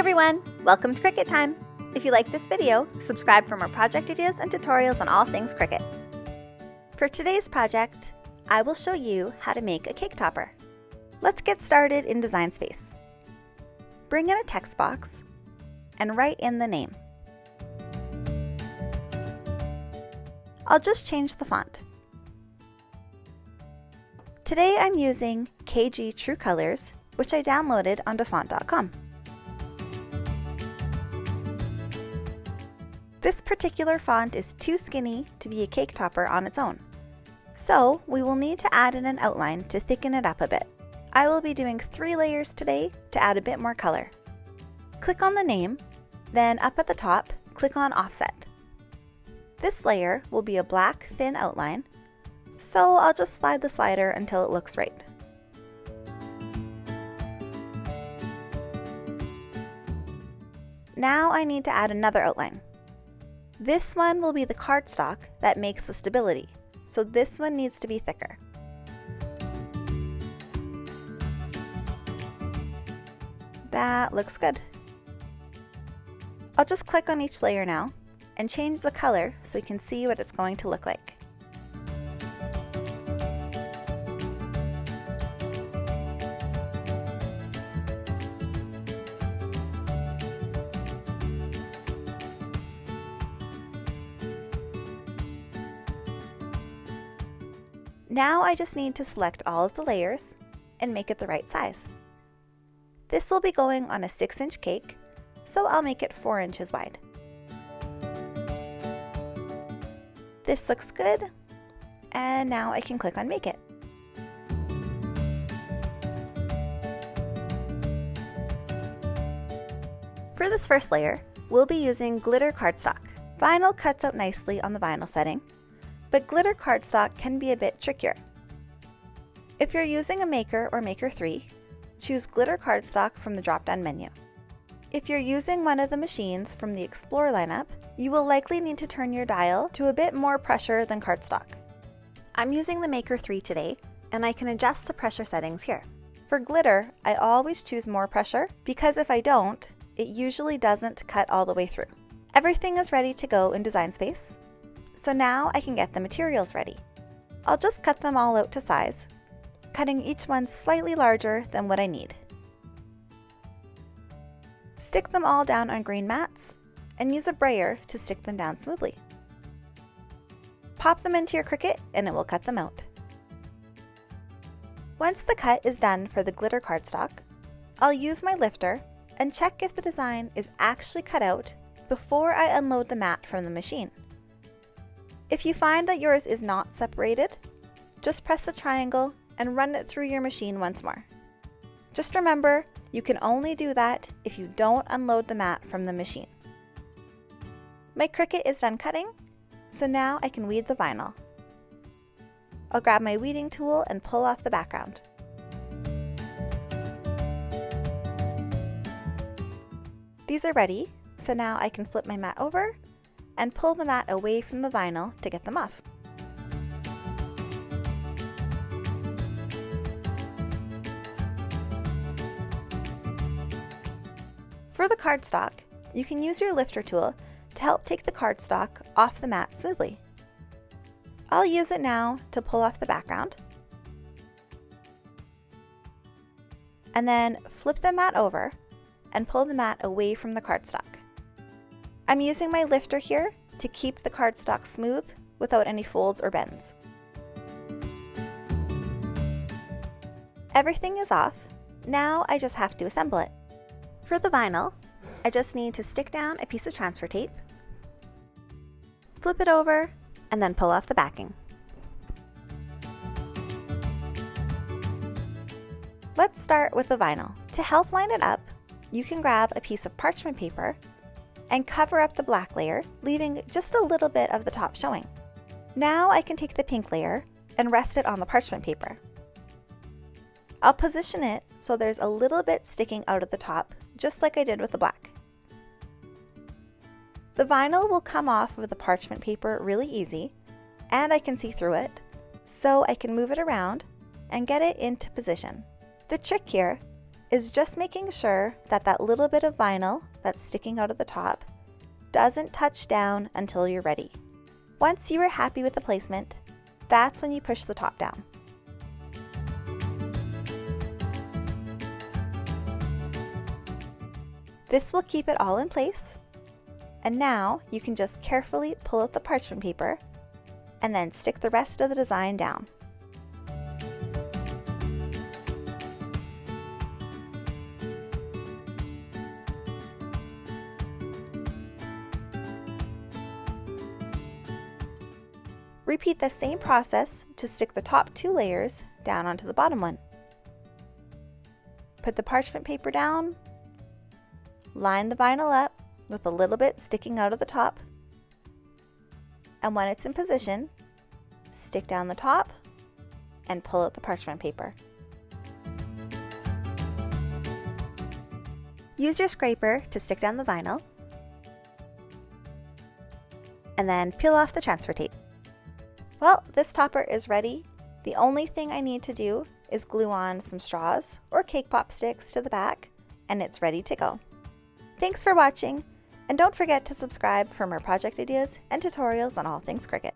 everyone! Welcome to Cricut Time! If you like this video, subscribe for more project ideas and tutorials on all things Cricut. For today's project, I will show you how to make a cake topper. Let's get started in Design Space. Bring in a text box and write in the name. I'll just change the font. Today I'm using KG True Colors, which I downloaded onto font.com. This particular font is too skinny to be a cake topper on its own, so we will need to add in an outline to thicken it up a bit. I will be doing 3 layers today to add a bit more color. Click on the name, then up at the top, click on Offset. This layer will be a black thin outline, so I'll just slide the slider until it looks right. Now I need to add another outline. This one will be the cardstock that makes the stability, so this one needs to be thicker. That looks good. I'll just click on each layer now and change the color so we can see what it's going to look like. Now I just need to select all of the layers and make it the right size. This will be going on a 6-inch cake, so I'll make it 4 inches wide. This looks good, and now I can click on Make It. For this first layer, we'll be using glitter cardstock. Vinyl cuts out nicely on the vinyl setting, but glitter cardstock can be a bit trickier. If you're using a Maker or Maker 3, choose glitter cardstock from the drop-down menu. If you're using one of the machines from the Explore lineup, you will likely need to turn your dial to a bit more pressure than cardstock. I'm using the Maker 3 today, and I can adjust the pressure settings here. For glitter, I always choose more pressure because if I don't, it usually doesn't cut all the way through. Everything is ready to go in Design Space, so now I can get the materials ready. I'll just cut them all out to size, cutting each one slightly larger than what I need. Stick them all down on green mats and use a brayer to stick them down smoothly. Pop them into your Cricut and it will cut them out. Once the cut is done for the glitter cardstock, I'll use my lifter and check if the design is actually cut out before I unload the mat from the machine. If you find that yours is not separated, just press the triangle and run it through your machine once more. Just remember, you can only do that if you don't unload the mat from the machine. My Cricut is done cutting, so now I can weed the vinyl. I'll grab my weeding tool and pull off the background. These are ready, so now I can flip my mat over and pull the mat away from the vinyl to get them off. For the cardstock, you can use your lifter tool to help take the cardstock off the mat smoothly. I'll use it now to pull off the background, and then flip the mat over and pull the mat away from the cardstock. I'm using my lifter here to keep the cardstock smooth without any folds or bends. Everything is off. Now I just have to assemble it. For the vinyl, I just need to stick down a piece of transfer tape, flip it over, and then pull off the backing. Let's start with the vinyl. To help line it up, you can grab a piece of parchment paper and cover up the black layer, leaving just a little bit of the top showing. Now I can take the pink layer and rest it on the parchment paper. I'll position it so there's a little bit sticking out of the top, just like I did with the black. The vinyl will come off of the parchment paper really easy, and I can see through it, so I can move it around and get it into position. The trick here is just making sure that that little bit of vinyl that's sticking out of the top doesn't touch down until you're ready. Once you are happy with the placement, that's when you push the top down. This will keep it all in place, and now you can just carefully pull out the parchment paper and then stick the rest of the design down. Repeat the same process to stick the top 2 layers down onto the bottom one. Put the parchment paper down, line the vinyl up with a little bit sticking out of the top, and when it's in position, stick down the top and pull out the parchment paper. Use your scraper to stick down the vinyl, and then peel off the transfer tape. Well, this topper is ready. The only thing I need to do is glue on some straws or cake pop sticks to the back, and it's ready to go. Thanks for watching, and don't forget to subscribe for more project ideas and tutorials on all things Cricut.